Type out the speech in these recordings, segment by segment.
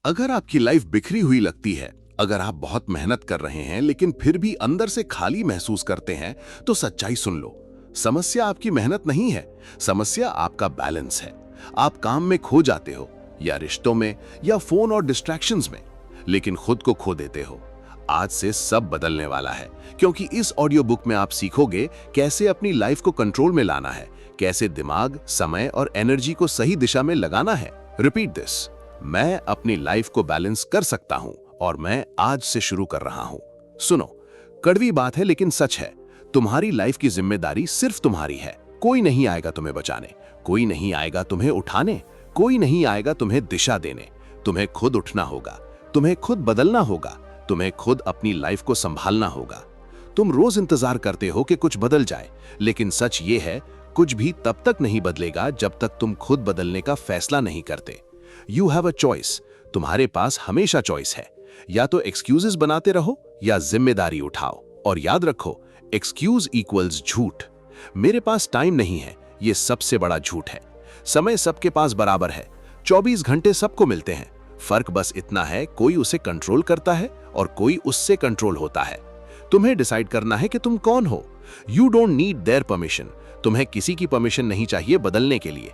अगर आपकी लाइफ बिखरी हुई लगती है, अगर आप बहुत मेहनत कर रहे हैं लेकिन फिर भी अंदर से खाली महसूस करते हैं, तो सच्चाई सुन लो। समस्या आपकी मेहनत नहीं है, समस्या आपका बैलेंस है। आप काम में खो जाते हो, या रिश्तों में, या फोन और डिस्ट्रैक्शंस में, लेकिन खुद को खो देते हो। आज से सब बदलने वाला है, क्योंकि इस ऑडियो बुक में आप सीखोगे कैसे अपनी लाइफ को कंट्रोल में लाना है, कैसे दिमाग, समय और एनर्जी को सही दिशा में लगाना है। Repeat this. मैं अपनी लाइफ को बैलेंस कर सकता हूं और मैं आज से शुरू कर रहा हूं। सुनो, कड़वी बात है लेकिन सच है। तुम्हारी लाइफ की जिम्मेदारी सिर्फ तुम्हारी है। कोई नहीं आएगा तुम्हें बचाने, कोई नहीं आएगा तुम्हें उठाने, कोई नहीं आएगा तुम्हें दिशा देने। तुम्हें खुद उठना होगा, तुम्हें खुद बदलना होगा, तुम्हें खुद अपनी लाइफ को संभालना होगा। तुम रोज इंतजार करते हो कि कुछ बदल जाए, लेकिन सच ये है, कुछ भी तब तक नहीं बदलेगा जब तक तुम खुद बदलने का फैसला नहीं करते। You have a choice. तुम्हारे पास हमेशा चॉइस है। या तो एक्सक्यूजेस बनाते रहो या जिम्मेदारी उठाओ। और याद रखो, एक्सक्यूज इक्वल्स झूठ। मेरे पास टाइम नहीं है, ये सबसे बड़ा झूठ है। समय सबके पास बराबर है, 24 घंटे सबको मिलते हैं। फर्क बस इतना है, कोई उसे कंट्रोल करता है और कोई उससे कंट्रोल होता है। तुम्हें डिसाइड करना है कि तुम कौन हो। You don't need their permission. तुम्हें किसी की परमिशन नहीं चाहिए बदलने के लिए।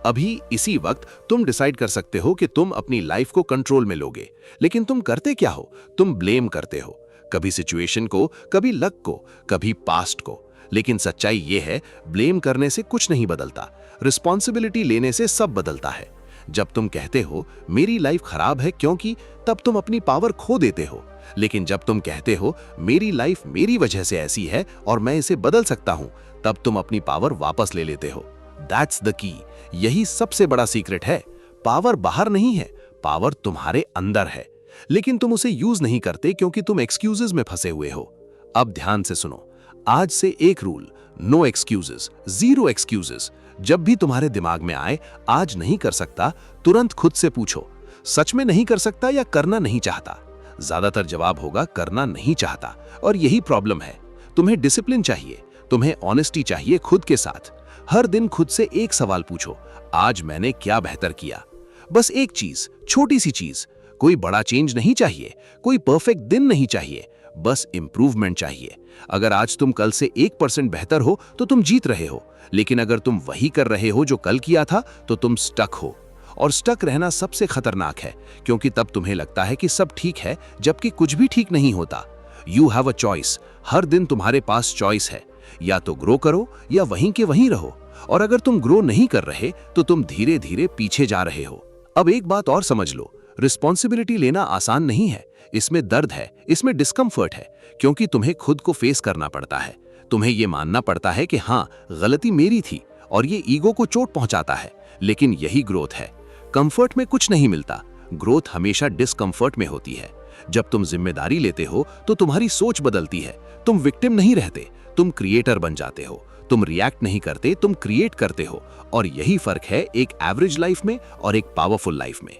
अभी इसी वक्त तुम डिसाइड कर सकते हो कि तुम अपनी लाइफ को कंट्रोल में लोगे। लेकिन तुम करते क्या हो? तुम ब्लेम करते हो, कभी सिचुएशन को, कभी लक को, कभी पास्ट को। लेकिन सच्चाई ये है, ब्लेम करने से कुछ नहीं बदलता, रिस्पॉन्सिबिलिटी लेने से सब बदलता है। जब तुम कहते हो मेरी लाइफ खराब है क्योंकि, तब तुम अपनी पावर खो देते हो। लेकिन जब तुम कहते हो मेरी लाइफ मेरी वजह से ऐसी है और मैं इसे बदल सकता हूं, तब तुम अपनी पावर वापस ले लेते हो। That's the key. यही सबसे बड़ा सीक्रेट है। पावर बाहर नहीं है, पावर तुम्हारे अंदर है। लेकिन तुम उसे यूज नहीं करते क्योंकि तुम एक्सक्यूजेस में फंसे हुए हो। अब ध्यान से सुनो, आज से एक rule, no excuses, zero excuses. जब भी तुम्हारे दिमाग में आए आज नहीं कर सकता, तुरंत खुद से पूछो, सच में नहीं कर सकता या करना नहीं चाहता? ज्यादातर जवाब होगा करना नहीं चाहता। और यही प्रॉब्लम है। तुम्हें डिसिप्लिन चाहिए, तुम्हें ऑनेस्टी चाहिए खुद के साथ। हर दिन खुद से एक सवाल पूछो, आज मैंने क्या बेहतर किया? बस एक चीज, छोटी सी चीज। कोई बड़ा चेंज नहीं चाहिए, कोई परफेक्ट दिन नहीं चाहिए, बस इंप्रूवमेंट चाहिए। अगर आज तुम कल से 1% बेहतर हो तो तुम जीत रहे हो। लेकिन अगर तुम वही कर रहे हो जो कल किया था, तो तुम स्टक हो। और स्टक रहना सबसे खतरनाक है, क्योंकि तब तुम्हें लगता है कि सब ठीक है, जबकि कुछ भी ठीक नहीं होता। You have a choice. हर दिन तुम्हारे पास चॉइस है, या तो ग्रो करो या वहीं के वहीं रहो। और अगर तुम ग्रो नहीं कर रहे तो तुम धीरे धीरे पीछे जा रहे हो। अब एक बात और समझ लो, रिस्पॉन्सिबिलिटी लेना आसान नहीं है। इसमें दर्द है, इसमें डिस्कम्फर्ट है, क्योंकि तुम्हें खुद को फेस करना पड़ता है। तुम्हें यह मानना पड़ता है कि हाँ, गलती मेरी थी, और ये ईगो को चोट पहुंचाता है। लेकिन यही ग्रोथ है। कंफर्ट में कुछ नहीं मिलता, ग्रोथ हमेशा डिस्कम्फर्ट में होती है। जब तुम जिम्मेदारी लेते हो तो तुम्हारी सोच बदलती है। तुम विक्टिम नहीं रहते, तुम क्रिएटर बन जाते हो। तुम रिएक्ट नहीं करते, तुम क्रिएट करते हो। और यही फर्क है एक एवरेज लाइफ में और एक पावरफुल लाइफ में।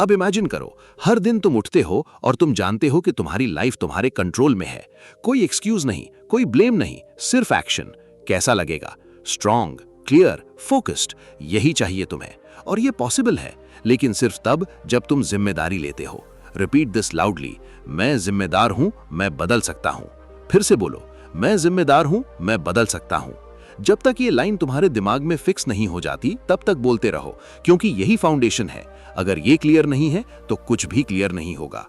अब इमेजिन करो, हर दिन तुम उठते हो और तुम जानते हो कि तुम्हारी लाइफ तुम्हारे कंट्रोल में है। कोई एक्सक्यूज नहीं, कोई ब्लेम नहीं, सिर्फ एक्शन। कैसा लगेगा? Strong, clear, focused. यही चाहिए तुम्हें। और ये पॉसिबल है, लेकिन सिर्फ तब जब तुम जिम्मेदारी लेते हो। Repeat this loudly. मैं जिम्मेदार हूं, मैं बदल सकता हूं। फिर से बोलो, मैं जिम्मेदार हूं, मैं बदल सकता हूं। जब तक ये लाइन तुम्हारे दिमाग में फिक्स नहीं हो जाती, तब तक बोलते रहो, क्योंकि यही फाउंडेशन है। अगर ये क्लियर नहीं है तो कुछ भी क्लियर नहीं होगा।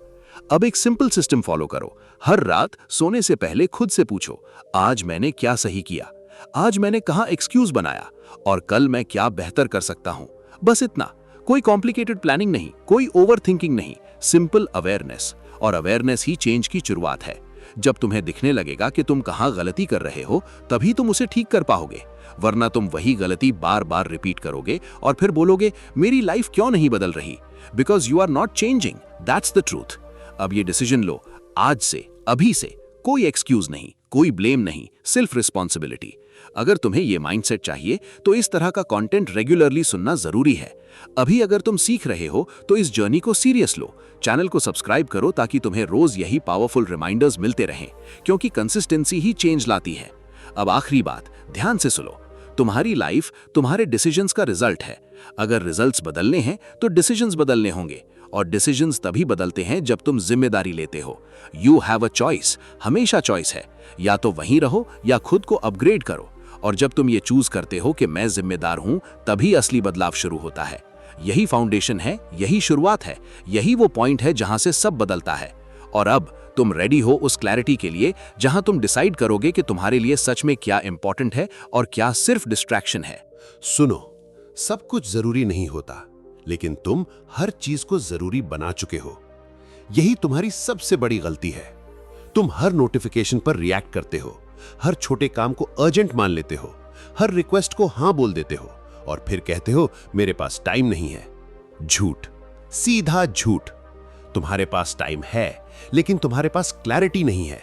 अब एक सिंपल सिस्टम फॉलो करो। हर रात सोने से पहले खुद से पूछो, आज मैंने क्या सही किया? आज मैंने कहां एक्सक्यूज बनाया? और कल मैं क्या बेहतर कर सकता हूं? बस इतना। कोई कॉम्प्लिकेटेड प्लानिंग नहीं, कोई ओवर थिंकिंग नहीं, सिंपल अवेयरनेस। और अवेयरनेस ही चेंज की शुरुआत है। जब तुम्हें दिखने लगेगा कि तुम कहां गलती कर रहे हो, तभी तुम उसे ठीक कर पाओगे। वरना तुम वही गलती बार बार रिपीट करोगे और फिर बोलोगे मेरी लाइफ क्यों नहीं बदल रही? Because you are not changing, that's the truth. अब ये डिसीजन लो, आज से, अभी से। कोई एक्सक्यूज नहीं, कोई ब्लेम नहीं, सिर्फ रिस्पॉन्सिबिलिटी। अगर तुम्हें ये माइंडसेट चाहिए तो इस तरह का कंटेंट रेगुलरली सुनना जरूरी है। अभी अगर तुम सीख रहे हो तो इस जर्नी को सीरियस लो। चैनल को सब्सक्राइब करो ताकि तुम्हें रोज यही पावरफुल रिमाइंडर्स मिलते रहें, क्योंकि कंसिस्टेंसी ही चेंज लाती है। अब आखिरी बात, ध्यान से सुनो। तुम्हारी लाइफ तुम्हारे डिसीजंस का रिजल्ट है। अगर रिजल्ट्स बदलने हैं तो डिसीजंस बदलने होंगे। और डिसीजंस तभी बदलते हैं जब तुम जिम्मेदारी लेते हो। यू हैव अ चॉइस, हमेशा चॉइस है, या तो वहीं रहो या खुद को अपग्रेड करो। और जब तुम ये चूज करते हो कि मैं जिम्मेदार हूं, तभी असली बदलाव शुरू होता है। यही फाउंडेशन है, यही शुरुआत है, यही वो पॉइंट है जहां से सब बदलता है। और अब तुम रेडी हो उस क्लैरिटी के लिए जहां तुम डिसाइड करोगे कि तुम्हारे लिए सच में क्या इंपॉर्टेंट है और क्या सिर्फ डिस्ट्रैक्शन है। सुनो, सब कुछ जरूरी नहीं होता, लेकिन तुम हर चीज को जरूरी बना चुके हो। यही तुम्हारी सबसे बड़ी गलती है। तुम हर नोटिफिकेशन पर रिएक्ट करते हो, हर छोटे काम को अर्जेंट मान लेते हो, हर रिक्वेस्ट को हां बोल देते हो और फिर कहते हो मेरे पास टाइम नहीं है। झूठ, सीधा झूठ। तुम्हारे पास टाइम है, लेकिन तुम्हारे पास क्लैरिटी नहीं है।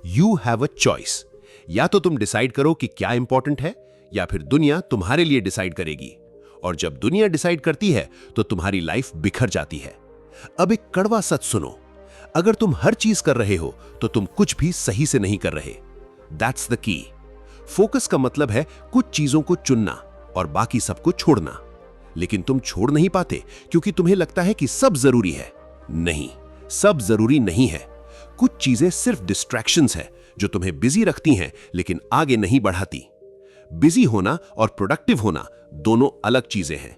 You have a choice. या तो तुम डिसाइड करो कि क्या इंपॉर्टेंट है, या फिर दुनिया तुम्हारे लिए डिसाइड करेगी। और जब दुनिया डिसाइड करती है तो तुम्हारी लाइफ बिखर जाती है। अब एक कड़वा सच सुनो, अगर तुम हर चीज कर रहे हो तो तुम कुछ भी सही से नहीं कर रहे। That's the key. फोकस का मतलब है कुछ चीजों को चुनना और बाकी सबको छोड़ना। लेकिन तुम छोड़ नहीं पाते क्योंकि तुम्हें लगता है कि सब जरूरी है। नहीं, सब जरूरी नहीं है। कुछ चीजें सिर्फ डिस्ट्रैक्शंस है जो तुम्हें बिजी रखती हैं लेकिन आगे नहीं बढ़ाती। बिजी होना और प्रोडक्टिव होना दोनों अलग चीजें हैं।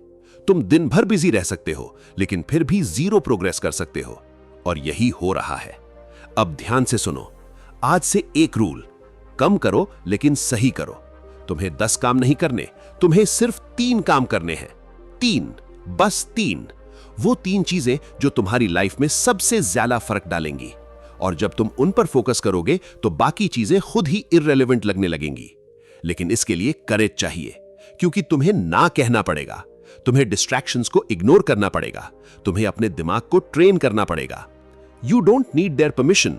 तुम दिन भर बिजी रह सकते हो लेकिन फिर भी जीरो प्रोग्रेस कर सकते हो, और यही हो रहा है। अब ध्यान से सुनो, आज से एक रूल, कम करो लेकिन सही करो। तुम्हें 10 काम नहीं करने, तुम्हें सिर्फ 3 काम करने हैं। 3, बस 3। वो 3 चीजें जो तुम्हारी लाइफ में सबसे ज्यादा फर्क डालेंगी। और जब तुम उन पर फोकस करोगे तो बाकी चीजें खुद ही इररिलेवेंट लगने लगेंगी। लेकिन इसके लिए करेज चाहिए, क्योंकि तुम्हें ना कहना पड़ेगा, तुम्हें डिस्ट्रैक्शंस को इग्नोर करना पड़ेगा, तुम्हें अपने दिमाग को ट्रेन करना पड़ेगा। You don't need their permission.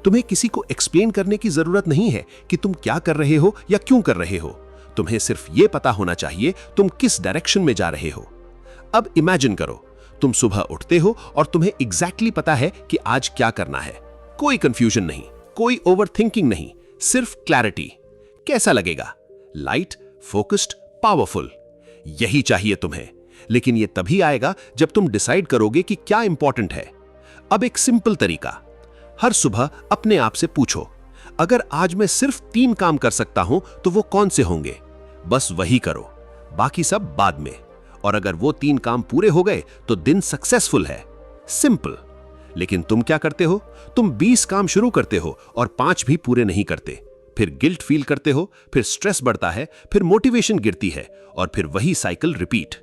तुम्हें किसी को एक्सप्लेन करने की जरूरत नहीं है कि तुम क्या कर रहे हो या क्यों कर रहे हो। तुम्हें सिर्फ यह पता होना चाहिए तुम किस डायरेक्शन में जा रहे हो। अब इमेजिन करो, तुम सुबह उठते हो और तुम्हें एग्जैक्टली पता है कि आज क्या करना है। कोई कंफ्यूजन नहीं, कोई ओवरथिंकिंग नहीं, सिर्फ क्लैरिटी। कैसा लगेगा? Light, focused, powerful. यही चाहिए तुम्हें। लेकिन यह तभी आएगा जब तुम डिसाइड करोगे कि क्या इंपॉर्टेंट है। अब एक सिंपल तरीका, हर सुबह अपने आप से पूछो, अगर आज मैं सिर्फ 3 काम कर सकता हूं तो वो कौन से होंगे? बस वही करो, बाकी सब बाद में। और अगर वो 3 काम पूरे हो गए तो दिन सक्सेसफुल है। सिंपल। लेकिन तुम क्या करते हो? तुम 20 काम शुरू करते हो और 5 भी पूरे नहीं करते। फिर गिल्ट फील करते हो, फिर स्ट्रेस बढ़ता है, फिर मोटिवेशन गिरती है, और फिर वही cycle repeat.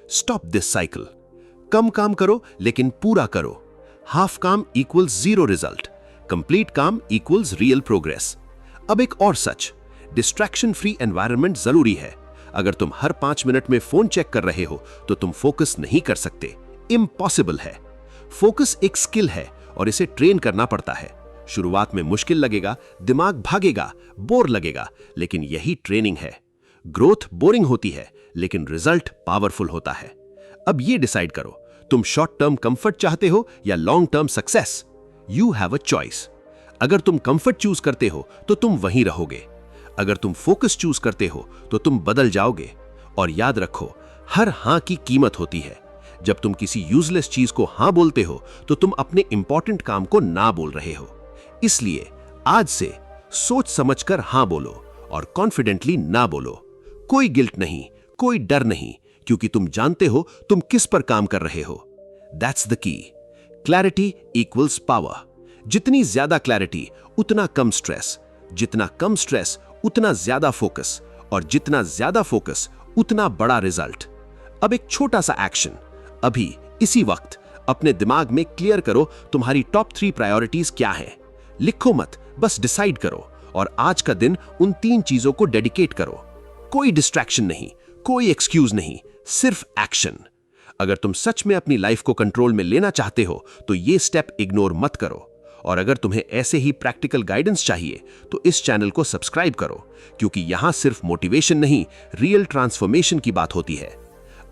Stop this cycle. कम काम करो लेकिन पूरा करो। हाफ काम इक्वल्स 0 रिजल्ट, कंप्लीट काम इक्वल्स रियल प्रोग्रेस। अब एक और सच, डिस्ट्रैक्शन फ्री एनवायरनमेंट जरूरी है। अगर तुम हर 5 मिनट में फोन चेक कर रहे हो तो तुम फोकस नहीं कर सकते। इम्पॉसिबल है। फोकस एक स्किल है और इसे ट्रेन करना पड़ता है। शुरुआत में मुश्किल लगेगा, दिमाग भागेगा, बोर लगेगा, लेकिन यही ट्रेनिंग है। ग्रोथ बोरिंग होती है लेकिन रिजल्ट पावरफुल होता है। अब ये डिसाइड करो, तुम शॉर्ट टर्म कंफर्ट चाहते हो या long term success? You have a choice. अगर तुम कंफर्ट चूज करते हो तो तुम वहीं रहोगे। अगर तुम फोकस चूज करते हो तो तुम बदल जाओगे। और याद रखो, हर हां की कीमत होती है। जब तुम किसी यूजलेस चीज को हां बोलते हो तो तुम अपने इंपॉर्टेंट काम को ना बोल रहे हो। इसलिए आज से सोच समझकर हां बोलो और कॉन्फिडेंटली ना बोलो। कोई गिल्ट नहीं, कोई डर नहीं, क्योंकि तुम जानते हो तुम किस पर काम कर रहे हो। That's the key. Clarity equals power. जितनी ज्यादा क्लैरिटी उतना कम स्ट्रेस, जितना कम स्ट्रेस उतना ज्यादा फोकस, और जितना ज्यादा फोकस उतना बड़ा रिजल्ट। अब एक छोटा सा एक्शन, अभी इसी वक्त अपने दिमाग में क्लियर करो तुम्हारी टॉप 3 प्रायोरिटीज क्या हैं। लिखो मत, बस डिसाइड करो और आज का दिन उन 3 चीजों को डेडिकेट करो। कोई डिस्ट्रैक्शन नहीं, कोई एक्सक्यूज नहीं, सिर्फ एक्शन। अगर तुम सच में अपनी लाइफ को कंट्रोल में लेना चाहते हो तो ये स्टेप इग्नोर मत करो। और अगर तुम्हें ऐसे ही प्रैक्टिकल गाइडेंस चाहिए तो इस चैनल को सब्सक्राइब करो, क्योंकि यहां सिर्फ मोटिवेशन नहीं, रियल ट्रांसफॉर्मेशन की बात होती है।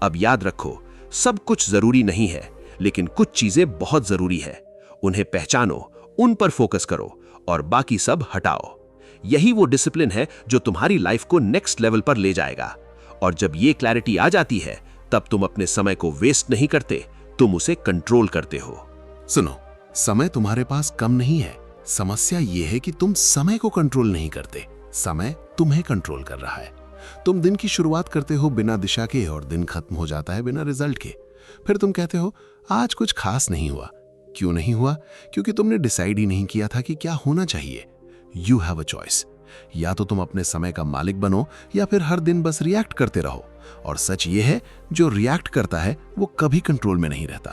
अब याद रखो, सब कुछ जरूरी नहीं है, लेकिन कुछ चीजें बहुत जरूरी है। उन्हें पहचानो, उन पर फोकस करो और बाकी सब हटाओ। यही वो डिसिप्लिन है जो तुम्हारी लाइफ को नेक्स्ट लेवल पर ले जाएगा। और जब ये क्लैरिटी आ जाती है, तब तुम अपने समय को वेस्ट नहीं करते, तुम उसे कंट्रोल करते हो। सुनो, समय तुम्हारे पास कम नहीं है। समस्या यह है कि तुम समय को कंट्रोल नहीं करते, समय तुम्हें कंट्रोल कर रहा है। तुम दिन की शुरुआत करते हो बिना दिशा के और दिन खत्म हो जाता है बिना रिजल्ट के। फिर तुम कहते हो आज कुछ खास नहीं हुआ। क्यों नहीं हुआ? क्योंकि तुमने डिसाइड ही नहीं किया था कि क्या होना चाहिए। You have a choice. या तो तुम अपने समय का मालिक बनो या फिर हर दिन बस रिएक्ट करते रहो। और सच ये है, जो रिएक्ट करता है वो कभी कंट्रोल में नहीं रहता।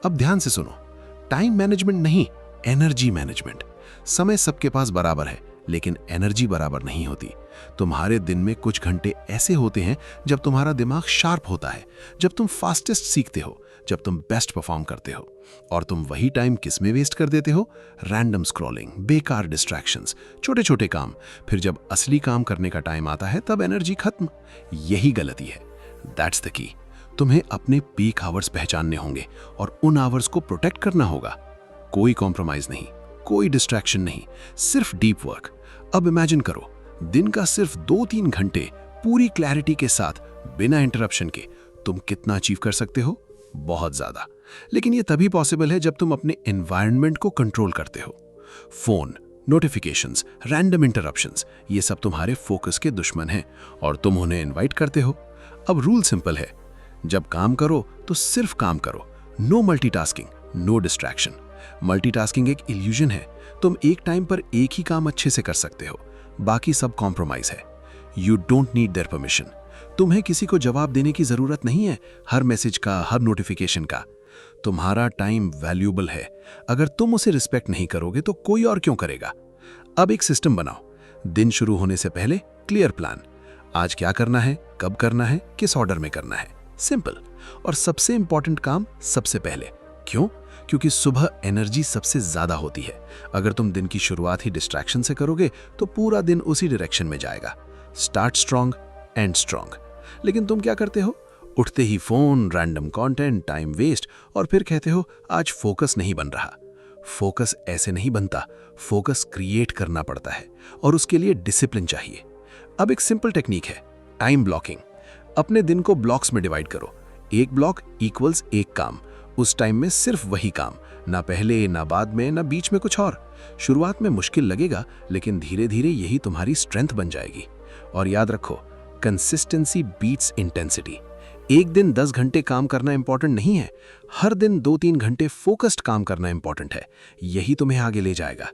अब ध्यान से सुनो, टाइम मैनेजमेंट नहीं, एनर्जी मैनेजमेंट। समय सबके पास बराबर है, लेकिन एनर्जी बराबर नहीं होती। तुम्हारे दिन में कुछ घंटे ऐसे होते हैं जब तुम्हारा दिमाग शार्प होता है, जब तुम फास्टेस्ट सीखते हो, जब तुम बेस्ट परफॉर्म करते हो। और तुम वही टाइम किस में वेस्ट कर देते हो? रैंडम स्क्रॉलिंग, बेकार डिस्ट्रैक्शंस, छोटे छोटे काम। फिर जब असली काम करने का टाइम आता है तब एनर्जी खत्म। यही गलती है। That's the key. तुम्हें अपने पीक आवर्स पहचानने होंगे और उन आवर्स को प्रोटेक्ट करना होगा। कोई कॉम्प्रोमाइज नहीं, कोई डिस्ट्रैक्शन नहीं, सिर्फ डीप वर्क। अब इमेजिन करो, दिन का सिर्फ 2-3 घंटे पूरी क्लैरिटी के साथ बिना इंटरप्शन के तुम कितना अचीव कर सकते हो? बहुत ज्यादा। लेकिन ये तभी पॉसिबल है जब तुम अपने एनवायरनमेंट को कंट्रोल करते हो। फोन, नोटिफिकेशंस, रैंडम इंटरप्शंस, ये सब तुम्हारे फोकस के दुश्मन हैं और तुम उन्हें इनवाइट करते हो। अब रूल सिंपल है, जब काम करो तो सिर्फ काम करो। No multitasking, no distraction. Multitasking एक इल्यूजन है। तुम एक टाइम पर एक ही काम अच्छे से कर सकते हो, बाकी सब कॉम्प्रोमाइज है। You don't need their permission. तुम्हें किसी को जवाब देने की जरूरत नहीं है, हर मैसेज का, हर नोटिफिकेशन का। तुम्हारा टाइम वैल्यूएबल है। अगर तुम उसे रिस्पेक्ट नहीं करोगे तो कोई और क्यों करेगा? अब एक सिस्टम बनाओ। दिन शुरू होने से पहले क्लियर प्लान। आज क्या करना है, कब करना है, किस ऑर्डर में करना है। सिंपल। और सबसे इंपॉर्टेंट काम सबसे पहले। क्यों? क्योंकि सुबह एनर्जी सबसे ज्यादा होती है। अगर तुम दिन की शुरुआत ही डिस्ट्रैक्शन से करोगे तो पूरा दिन उसी डायरेक्शन में जाएगा। Start strong, end strong. लेकिन तुम क्या करते हो? उठते ही phone, random content, time waste, और फिर कहते हो आज फोकस नहीं बन रहा। फोकस ऐसे नहीं बनता, फोकस क्रिएट करना पड़ता है और उसके लिए डिसिप्लिन चाहिए। अब एक सिंपल टेक्निक है, टाइम ब्लॉकिंग। अपने दिन को ब्लॉक्स में डिवाइड करो। एक ब्लॉक इक्वल्स एक काम। उस टाइम में सिर्फ वही काम, ना पहले, ना बाद में, ना बीच में कुछ और। शुरुआत में मुश्किल लगेगा, लेकिन धीरे धीरे यही तुम्हारी स्ट्रेंथ बन जाएगी। और याद रखो, कंसिस्टेंसी बीट्स इंटेंसिटी। एक दिन 10 घंटे काम करना इंपॉर्टेंट नहीं है, हर दिन 2-3 घंटे फोकस्ड काम करना इंपॉर्टेंट है। यही तुम्हें आगे ले जाएगा।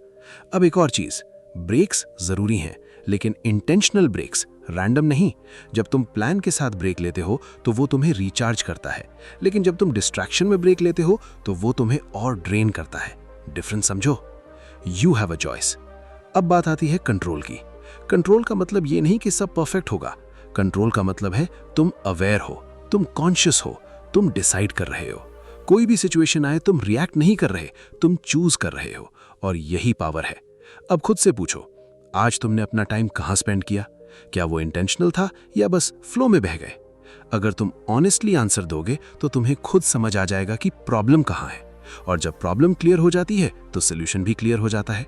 अब एक और चीज, ब्रेक्स जरूरी हैं, लेकिन इंटेंशनल ब्रेक्स, रैंडम नहीं। जब तुम प्लान के साथ ब्रेक लेते हो तो वो तुम्हें रिचार्ज करता है, लेकिन जब तुम डिस्ट्रैक्शन में ब्रेक लेते हो तो वो तुम्हें और ड्रेन करता है। डिफरेंस समझो? You have a choice. अब बात आती है कंट्रोल की। कंट्रोल का मतलब ये नहीं कि सब परफेक्ट होगा। कंट्रोल का मतलब है तुम अवेयर हो, तुम कॉन्शियस हो, तुम डिसाइड कर रहे हो। कोई भी सिचुएशन आए तुम रिएक्ट नहीं कर रहे, तुम चूज कर रहे हो। और यही पावर है। अब खुद से पूछो, आज तुमने अपना टाइम कहां स्पेंड किया? क्या वो इंटेंशनल था या बस फ्लो में बह गए? अगर तुम ऑनेस्टली आंसर दोगे तो तुम्हें खुद समझ आ जाएगा कि प्रॉब्लम कहां है। और जब प्रॉब्लम क्लियर हो जाती है तो सोल्यूशन भी क्लियर हो जाता है।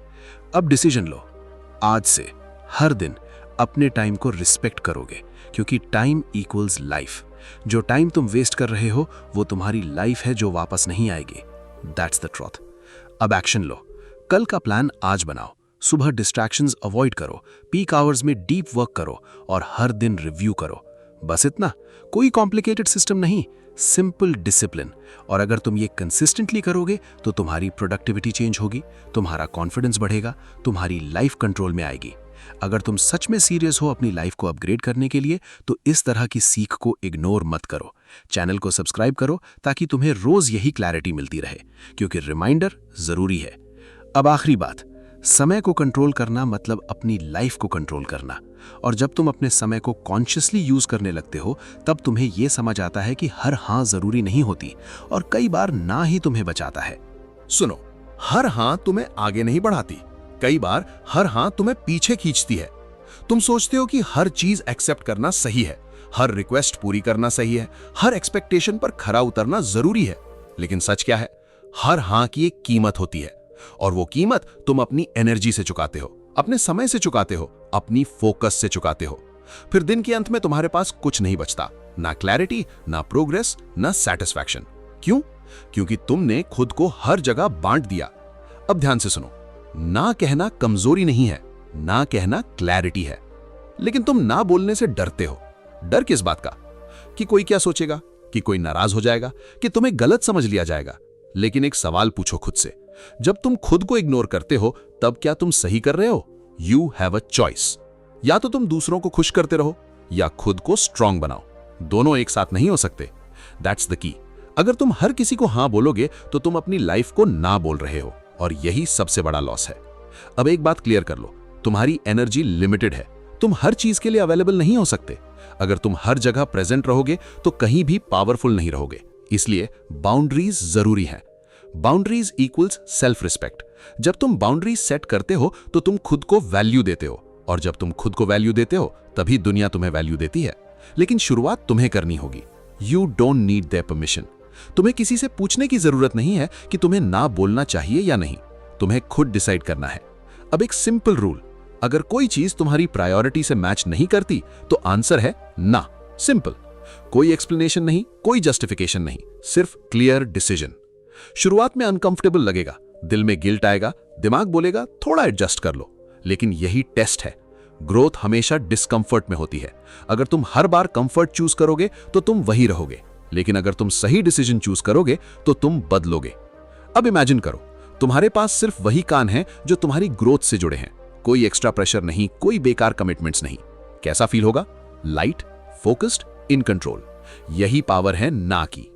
अब डिसीजन लो, आज से हर दिन अपने टाइम को रिस्पेक्ट करोगे, क्योंकि टाइम इक्वल्स लाइफ। जो टाइम तुम वेस्ट कर रहे हो वो तुम्हारी लाइफ है जो वापस नहीं आएगी। That's the truth. अब एक्शन लो। कल का प्लान आज बनाओ। सुबह डिस्ट्रैक्शंस अवॉइड करो, पीक आवर्स में डीप वर्क करो और हर दिन रिव्यू करो। बस इतना। कोई कॉम्प्लिकेटेड सिस्टम नहीं, सिंपल डिसिप्लिन। और अगर तुम ये कंसिस्टेंटली करोगे तो तुम्हारी प्रोडक्टिविटी चेंज होगी, तुम्हारा कॉन्फिडेंस बढ़ेगा, तुम्हारी लाइफ कंट्रोल में आएगी। अगर तुम सच में सीरियस हो अपनी लाइफ को अपग्रेड करने के लिए तो इस तरह की सीख को इग्नोर मत करो। चैनल को सब्सक्राइब करो ताकि तुम्हें रोज यही क्लैरिटी मिलती रहे, क्योंकि रिमाइंडर जरूरी है। अब आखिरी बात, समय को कंट्रोल करना मतलब अपनी लाइफ को कंट्रोल करना। और जब तुम अपने समय को कॉन्शियसली यूज करने लगते हो तब तुम्हें यह समझ आता है कि हर हाँ जरूरी नहीं होती और कई बार ना ही तुम्हें बचाता है। सुनो, हर हाँ तुम्हें आगे नहीं बढ़ाती, कई बार हर हाँ तुम्हें पीछे खींचती है। तुम सोचते हो कि हर चीज एक्सेप्ट करना सही है, हर रिक्वेस्ट पूरी करना सही है, हर एक्सपेक्टेशन पर खरा उतरना जरूरी है। लेकिन सच क्या है? हर हाँ की एक कीमत होती है, और वो कीमत तुम अपनी एनर्जी से चुकाते हो, अपने समय से चुकाते हो, अपनी फोकस से चुकाते हो। फिर दिन के अंत में तुम्हारे पास कुछ नहीं बचता, ना क्लैरिटी, ना प्रोग्रेस, ना सैटिस्फैक्शन। क्यों? क्योंकि तुमने खुद को हर जगह बांट दिया। अब ध्यान से सुनो, ना कहना कमजोरी नहीं है, ना कहना क्लैरिटी है। लेकिन तुम ना बोलने से डरते हो। डर किस बात का? कि कोई क्या सोचेगा, कि कोई नाराज हो जाएगा, कि तुम्हें गलत समझ लिया जाएगा। लेकिन एक सवाल पूछो खुद से, जब तुम खुद को इग्नोर करते हो तब क्या तुम सही कर रहे हो? You have a choice. या तो तुम दूसरों को खुश करते रहो या खुद को स्ट्रांग बनाओ। दोनों एक साथ नहीं हो सकते। That's the key. अगर तुम हर किसी को हां बोलोगे तो तुम अपनी लाइफ को ना बोल रहे हो, और यही सबसे बड़ा लॉस है। अब एक बात क्लियर कर लो, तुम्हारी एनर्जी लिमिटेड है। तुम हर चीज के लिए अवेलेबल नहीं हो सकते। अगर तुम हर जगह प्रेजेंट रहोगे तो कहीं भी पावरफुल नहीं रहोगे। इसलिए बाउंड्रीज जरूरी है। Boundaries equals self respect. जब तुम बाउंड्रीज सेट करते हो तो तुम खुद को वैल्यू देते हो, और जब तुम खुद को वैल्यू देते हो तभी दुनिया तुम्हें वैल्यू देती है। लेकिन शुरुआत तुम्हें करनी होगी। You don't need their permission. तुम्हें किसी से पूछने की जरूरत नहीं है कि तुम्हें ना बोलना चाहिए या नहीं। तुम्हें खुद डिसाइड करना है। अब एक सिंपल रूल, अगर कोई चीज तुम्हारी प्रायोरिटी से मैच नहीं करती तो आंसर है ना। सिंपल। कोई एक्सप्लेनेशन नहीं, कोई जस्टिफिकेशन नहीं, सिर्फ क्लियर डिसीजन। शुरुआत में अनकंफर्टेबल लगेगा, दिल में गिल्ट आएगा, दिमाग बोलेगा थोड़ा एडजस्ट कर लो। लेकिन यही टेस्ट है। ग्रोथ हमेशा डिस्कंफर्ट में होती है। अगर तुम हर बार कंफर्ट चूज करोगे तो तुम वही रहोगे, लेकिन अगर तुम सही डिसीजन चूज करोगे तो तुम बदलोगे। अब इमेजिन करो, तुम्हारे पास सिर्फ वही कान है जो तुम्हारी ग्रोथ से जुड़े हैं। कोई एक्स्ट्रा प्रेशर नहीं, कोई बेकार कमिटमेंट्स नहीं। कैसा फील होगा? Light, focused, in control. यही पावर है ना की।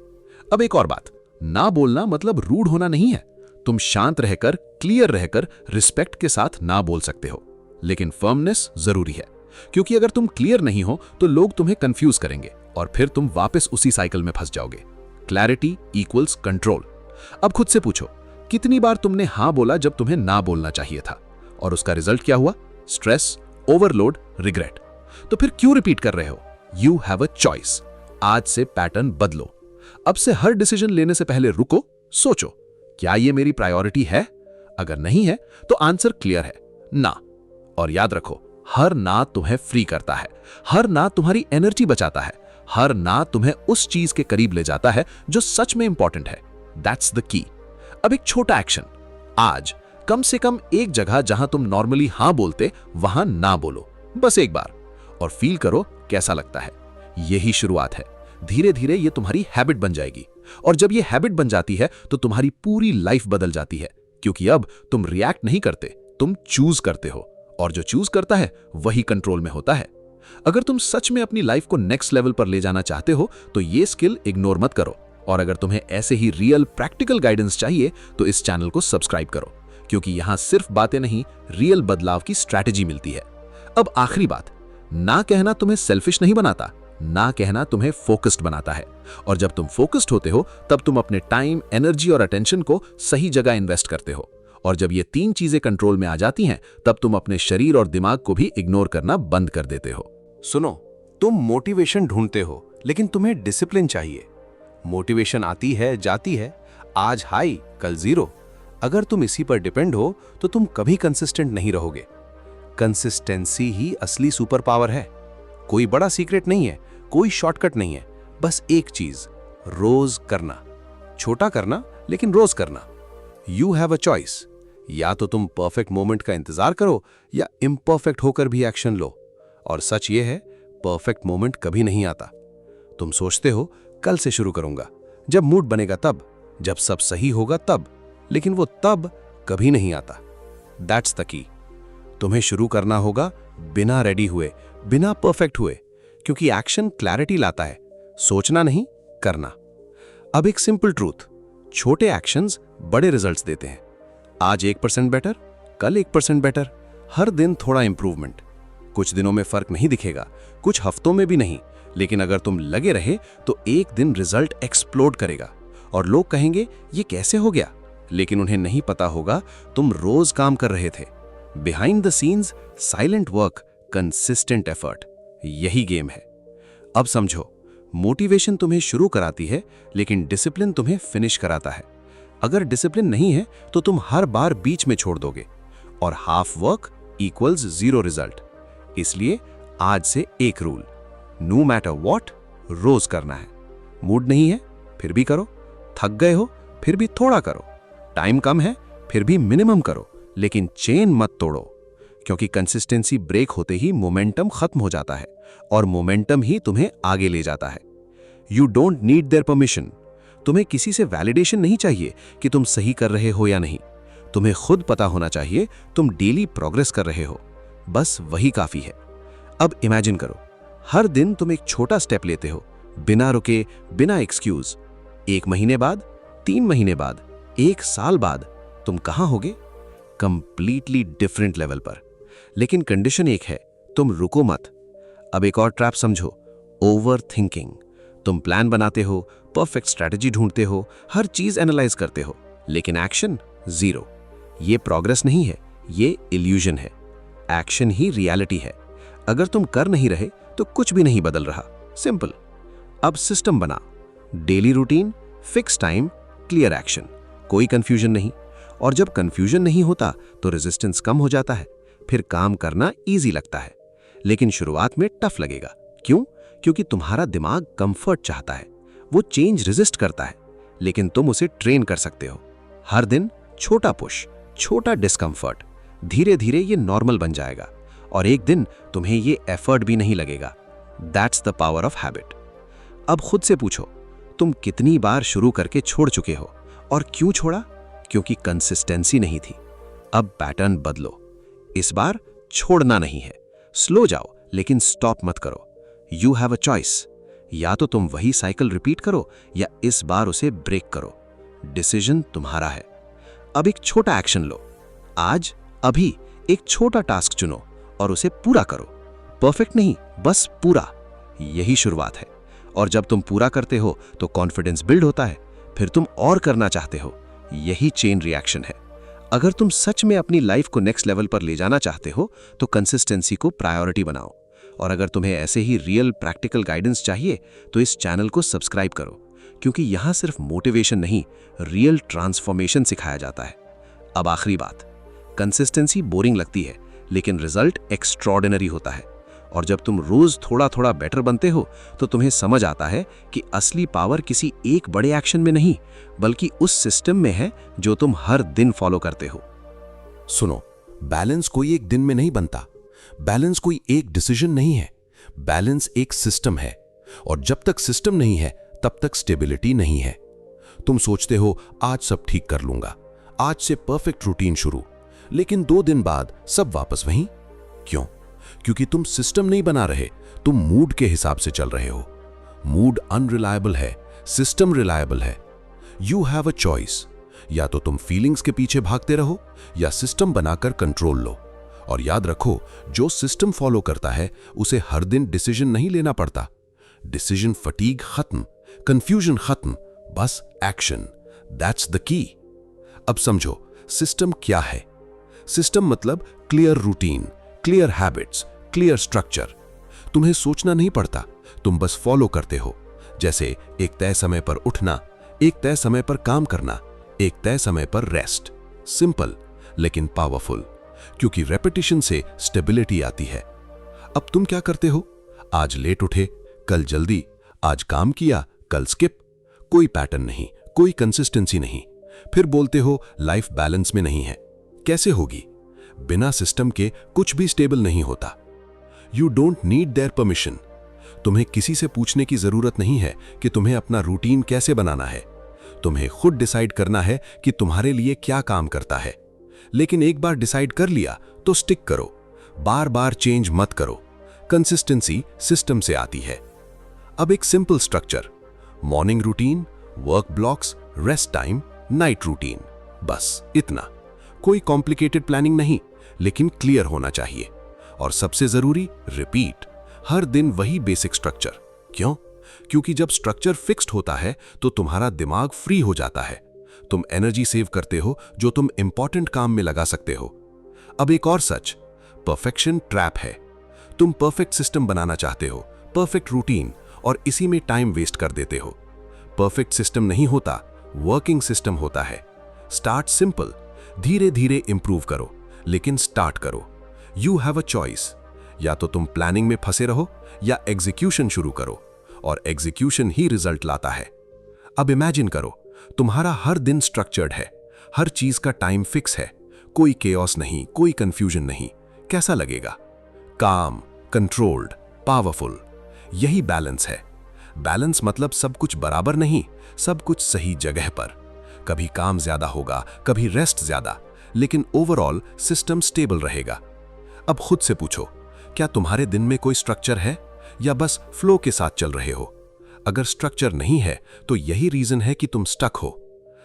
अब एक और बात, ना बोलना मतलब रूड होना नहीं है। तुम शांत रहकर, क्लियर रहकर, रिस्पेक्ट के साथ ना बोल सकते हो। लेकिन फर्मनेस जरूरी है, क्योंकि अगर तुम क्लियर नहीं हो तो लोग तुम्हें कंफ्यूज करेंगे और फिर तुम वापस उसी साइकिल में फंस जाओगे। Clarity equals control. अब खुद से पूछो, कितनी बार तुमने हां बोला जब तुम्हें ना बोलना चाहिए था, और उसका रिजल्ट क्या हुआ? Stress, overload, regret. तो फिर क्यों रिपीट कर रहे हो? You have a choice. आज से पैटर्न बदलो। अब से हर डिसीजन लेने से पहले रुको, सोचो, क्या ये मेरी प्रायोरिटी है? अगर नहीं है तो आंसर क्लियर है, ना। और याद रखो, हर ना तुम्हें फ्री करता है, हर ना तुम्हारी एनर्जी बचाता है, हर ना तुम्हें उस चीज के करीब ले जाता है जो सच में इंपॉर्टेंट है। That's the key. अब एक छोटा एक्शन, आज कम से कम एक जगह जहां तुम नॉर्मली हां बोलते वहां ना बोलो, बस एक बार, और फील करो कैसा लगता है। यही शुरुआत है। धीरे धीरे ये तुम्हारी हैबिट बन जाएगी, और जब ये हैबिट बन जाती है तो तुम्हारी पूरी लाइफ बदल जाती है, क्योंकि अब तुम रिएक्ट नहीं करते, तुम चूज करते हो, और जो चूज करता है वही कंट्रोल में होता है। अगर तुम सच में अपनी लाइफ को नेक्स्ट लेवल पर ले जाना चाहते हो तो ये स्किल इग्नोर मत करो। और अगर तुम्हें ऐसे ही रियल प्रैक्टिकल गाइडेंस चाहिए तो इस चैनल को सब्सक्राइब करो, क्योंकि यहां सिर्फ बातें नहीं, रियल बदलाव की स्ट्रैटेजी मिलती है। अब आखिरी बात, ना कहना तुम्हें सेल्फिश नहीं बनाता, ना कहना तुम्हें फोकस्ड बनाता है। और जब तुम फोकस्ड होते हो तब तुम अपने टाइम, एनर्जी और अटेंशन को सही जगह इन्वेस्ट करते हो। और जब ये तीन चीजें कंट्रोल में आ जाती हैं तब तुम अपने शरीर और दिमाग को भी इग्नोर करना बंद कर देते हो। सुनो, तुम मोटिवेशन ढूंढते हो लेकिन तुम्हें डिसिप्लिन चाहिए। मोटिवेशन आती है, जाती है, आज हाई कल जीरो। अगर तुम इसी पर डिपेंड हो तो तुम कभी कंसिस्टेंट नहीं रहोगे। कंसिस्टेंसी ही असली सुपर पावर है। कोई बड़ा सीक्रेट नहीं है, कोई शॉर्टकट नहीं है, बस एक चीज, रोज करना। छोटा करना लेकिन रोज करना। You have a choice. या तो तुम परफेक्ट मोमेंट का इंतजार करो या इम्परफेक्ट होकर भी एक्शन लो। और सच ये है, परफेक्ट मोमेंट कभी नहीं आता। तुम सोचते हो कल से शुरू करूंगा, जब मूड बनेगा तब, जब सब सही होगा तब, लेकिन वो तब कभी नहीं आता। That's the key. तुम्हें शुरू करना होगा बिना रेडी हुए, बिना परफेक्ट हुए, क्योंकि एक्शन क्लैरिटी लाता है, सोचना नहीं, करना। अब एक सिंपल ट्रूथ, छोटे एक्शंस बड़े रिजल्ट्स देते हैं। आज 1% बेटर, कल 1% बेटर, हर दिन थोड़ा इंप्रूवमेंट। कुछ दिनों में फर्क नहीं दिखेगा, कुछ हफ्तों में भी नहीं, लेकिन अगर तुम लगे रहे तो एक दिन रिजल्ट एक्सप्लोड करेगा और लोग कहेंगे ये कैसे हो गया, लेकिन उन्हें नहीं पता होगा तुम रोज काम कर रहे थे। Behind the scenes silent work, consistent effort, यही गेम है। अब समझो, मोटिवेशन तुम्हें शुरू कराती है लेकिन डिसिप्लिन तुम्हें फिनिश कराता है। अगर डिसिप्लिन नहीं है तो तुम हर बार बीच में छोड़ दोगे, और half work equals zero result. इसलिए आज से एक रूल, नो मैटर व्हाट, रोज करना है। मूड नहीं है फिर भी करो, थक गए हो फिर भी थोड़ा करो, टाइम कम है फिर भी मिनिमम करो, लेकिन चेन मत तोड़ो, क्योंकि कंसिस्टेंसी ब्रेक होते ही मोमेंटम खत्म हो जाता है और मोमेंटम ही तुम्हें आगे ले जाता है। You don't need their permission. तुम्हें किसी से वैलिडेशन नहीं चाहिए कि तुम सही कर रहे हो या नहीं। तुम्हें खुद पता होना चाहिए तुम डेली प्रोग्रेस कर रहे हो, बस वही काफी है। अब इमेजिन करो, हर दिन तुम एक छोटा स्टेप लेते हो, बिना रुके, बिना एक्सक्यूज। 1 महीने बाद, 3 महीने बाद, 1 साल बाद तुम कहां होगे? कंप्लीटली डिफरेंट लेवल पर। लेकिन कंडीशन एक है, तुम रुको मत। अब एक और ट्रैप समझो, ओवर थिंकिंग। तुम प्लान बनाते हो, परफेक्ट स्ट्रैटेजी ढूंढते हो, हर चीज एनालाइज करते हो, लेकिन एक्शन जीरो। ये प्रोग्रेस नहीं है, ये इल्यूजन है। एक्शन ही रियलिटी है। अगर तुम कर नहीं रहे तो कुछ भी नहीं बदल रहा। सिंपल। अब सिस्टम बना, daily routine, fix time, clear action, कोई कंफ्यूजन नहीं। और जब कंफ्यूजन नहीं होता तो रेजिस्टेंस कम हो जाता है, फिर काम करना इजी लगता है। लेकिन शुरुआत में टफ लगेगा। क्यों? क्योंकि तुम्हारा दिमाग कंफर्ट चाहता है, वो चेंज रेजिस्ट करता है, लेकिन तुम उसे ट्रेन कर सकते हो। हर दिन छोटा पुश, छोटा डिस्कंफर्ट, धीरे धीरे ये नॉर्मल बन जाएगा और एक दिन तुम्हें ये एफर्ट भी नहीं लगेगा। That's the power of habit. अब खुद से पूछो, तुम कितनी बार शुरू करके छोड़ चुके हो और क्यों छोड़ा? क्योंकि कंसिस्टेंसी नहीं थी। अब पैटर्न बदलो। इस बार छोड़ना नहीं है। स्लो जाओ लेकिन स्टॉप मत करो। You have a choice. या तो तुम वही साइकिल रिपीट करो या इस बार उसे ब्रेक करो। डिसीजन तुम्हारा है। अब एक छोटा एक्शन लो। आज, अभी एक छोटा टास्क चुनो और उसे पूरा करो। परफेक्ट नहीं, बस पूरा। यही शुरुआत है। और जब तुम पूरा करते हो तो कॉन्फिडेंस बिल्ड होता है, फिर तुम और करना चाहते हो। यही चेन रिएक्शन है। अगर तुम सच में अपनी लाइफ को नेक्स्ट लेवल पर ले जाना चाहते हो तो कंसिस्टेंसी को प्रायोरिटी बनाओ। और अगर तुम्हें ऐसे ही रियल प्रैक्टिकल गाइडेंस चाहिए तो इस चैनल को सब्सक्राइब करो, क्योंकि यहां सिर्फ मोटिवेशन नहीं, रियल ट्रांसफॉर्मेशन सिखाया जाता है। अब आखिरी बात, कंसिस्टेंसी बोरिंग लगती है लेकिन रिजल्ट एक्स्ट्रॉर्डिनरी होता है। और जब तुम रोज थोड़ा थोड़ा बेटर बनते हो तो तुम्हें समझ आता है कि असली पावर किसी एक बड़े एक्शन में नहीं, बल्कि उस सिस्टम में है जो तुम हर दिन फॉलो करते हो। सुनो, बैलेंस कोई एक दिन में नहीं बनता। बैलेंस कोई एक डिसीजन नहीं है। बैलेंस एक सिस्टम है, और जब तक सिस्टम नहीं है तब तक स्टेबिलिटी नहीं है। तुम सोचते हो आज सब ठीक कर लूंगा, आज से परफेक्ट रूटीन शुरू, लेकिन 2 दिन बाद सब वापस वहीं। क्यों? क्योंकि तुम सिस्टम नहीं बना रहे, तुम मूड के हिसाब से चल रहे हो। मूड अनरिलायबल है, सिस्टम रिलायबल है। You have a choice. या तो तुम फीलिंग्स के पीछे भागते रहो या सिस्टम बनाकर कंट्रोल लो। और याद रखो, जो सिस्टम फॉलो करता है उसे हर दिन डिसीजन नहीं लेना पड़ता। डिसीजन फटीग खत्म, कंफ्यूजन खत्म, बस एक्शन। That's the key. अब समझो सिस्टम क्या है। सिस्टम मतलब clear routine, clear habits, clear structure. तुम्हें सोचना नहीं पड़ता, तुम बस फॉलो करते हो। जैसे एक तय समय पर उठना, एक तय समय पर काम करना, एक तय समय पर रेस्ट। सिंपल लेकिन पावरफुल, क्योंकि रेपिटेशन से स्टेबिलिटी आती है। अब तुम क्या करते हो? आज लेट उठे, कल जल्दी, आज काम किया, कल स्किप। कोई पैटर्न नहीं, कोई कंसिस्टेंसी नहीं। फिर बोलते हो लाइफ बैलेंस में नहीं है। कैसे होगी? बिना सिस्टम के कुछ भी स्टेबल नहीं होता। You don't need their permission. तुम्हें किसी से पूछने की जरूरत नहीं है कि तुम्हें अपना रूटीन कैसे बनाना है। तुम्हें खुद डिसाइड करना है कि तुम्हारे लिए क्या काम करता है। लेकिन एक बार डिसाइड कर लिया तो स्टिक करो, बार बार चेंज मत करो। कंसिस्टेंसी सिस्टम से आती है। अब एक simple structure, morning routine, work blocks, rest time, night routine, बस इतना। कोई कॉम्प्लिकेटेड प्लानिंग नहीं, लेकिन क्लियर होना चाहिए। और सबसे जरूरी, रिपीट, हर दिन वही बेसिक स्ट्रक्चर। क्यों? क्योंकि जब स्ट्रक्चर फिक्स्ड होता है तो तुम्हारा दिमाग फ्री हो जाता है। तुम एनर्जी सेव करते हो जो तुम इंपॉर्टेंट काम में लगा सकते हो। अब एक और सच, परफेक्शन ट्रैप है। तुम परफेक्ट सिस्टम बनाना चाहते हो, परफेक्ट रूटीन, और इसी में टाइम वेस्ट कर देते हो। परफेक्ट सिस्टम नहीं होता, वर्किंग सिस्टम होता है। स्टार्ट सिंपल, धीरे धीरे इंप्रूव करो, लेकिन स्टार्ट करो। You have a choice. या तो तुम प्लानिंग में फंसे रहो या एग्जीक्यूशन शुरू करो, और एग्जीक्यूशन ही रिजल्ट लाता है। अब इमेजिन करो, तुम्हारा हर दिन स्ट्रक्चर्ड है, हर चीज का टाइम फिक्स है, कोई केओस नहीं, कोई कंफ्यूजन नहीं। कैसा लगेगा? काम, कंट्रोल्ड, पावरफुल। यही बैलेंस है। बैलेंस मतलब सब कुछ बराबर नहीं, सब कुछ सही जगह पर। कभी काम ज्यादा होगा, कभी रेस्ट ज्यादा, लेकिन ओवरऑल सिस्टम स्टेबल रहेगा। अब खुद से पूछो, क्या तुम्हारे दिन में कोई स्ट्रक्चर है या बस फ्लो के साथ चल रहे हो? अगर स्ट्रक्चर नहीं है तो यही रीजन है कि तुम स्टक हो।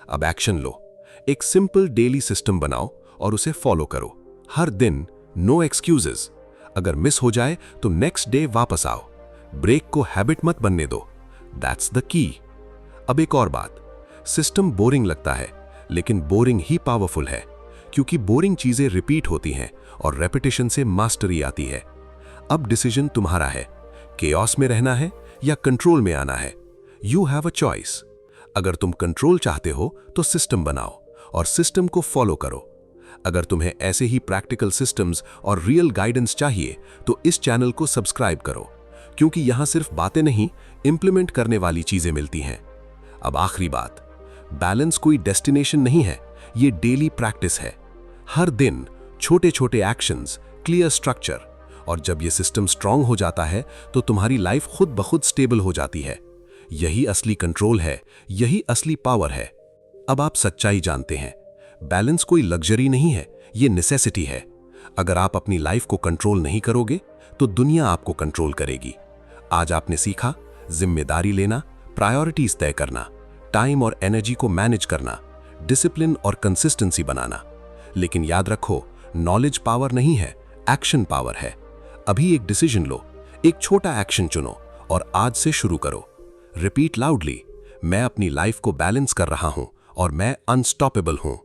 अब एक्शन लो। एक सिंपल डेली सिस्टम बनाओ और उसे फॉलो करो। हर दिन नो एक्सक्यूजेस। अगर मिस हो जाए तो नेक्स्ट डे वापस आओ। ब्रेक को हैबिट मत बनने दो। That's the key. अब एक और बात, सिस्टम बोरिंग लगता है, लेकिन बोरिंग ही पावरफुल है, क्योंकि बोरिंग चीजें रिपीट होती हैं और रेपिटेशन से मास्टरी आती है। अब डिसीजन तुम्हारा है, केओस में रहना है या कंट्रोल में आना है। You have a choice. अगर तुम कंट्रोल चाहते हो तो सिस्टम बनाओ और सिस्टम को फॉलो करो। अगर तुम्हें ऐसे ही प्रैक्टिकल सिस्टम्स और रियल गाइडेंस चाहिए तो इस चैनल को सब्सक्राइब करो, क्योंकि यहां सिर्फ बातें नहीं, इंप्लीमेंट करने वाली चीजें मिलती हैं। अब आखिरी बात, बैलेंस कोई डेस्टिनेशन नहीं है, ये डेली प्रैक्टिस है। हर दिन छोटे छोटे एक्शंस, क्लियर स्ट्रक्चर, और जब ये सिस्टम स्ट्रांग हो जाता है तो तुम्हारी लाइफ खुद ब खुद स्टेबल हो जाती है। यही असली कंट्रोल है, यही असली पावर है। अब आप सच्चाई जानते हैं, बैलेंस कोई लग्जरी नहीं है, ये नेसेसिटी है। अगर आप अपनी लाइफ को कंट्रोल नहीं करोगे तो दुनिया आपको कंट्रोल करेगी। आज आपने सीखा जिम्मेदारी लेना, प्रायोरिटीज तय करना, टाइम और एनर्जी को मैनेज करना, डिसिप्लिन और कंसिस्टेंसी बनाना। लेकिन याद रखो, नॉलेज पावर नहीं है, एक्शन पावर है। अभी एक डिसीजन लो, एक छोटा एक्शन चुनो और आज से शुरू करो। रिपीट लाउडली, मैं अपनी लाइफ को बैलेंस कर रहा हूं और मैं अनस्टॉपेबल हूं।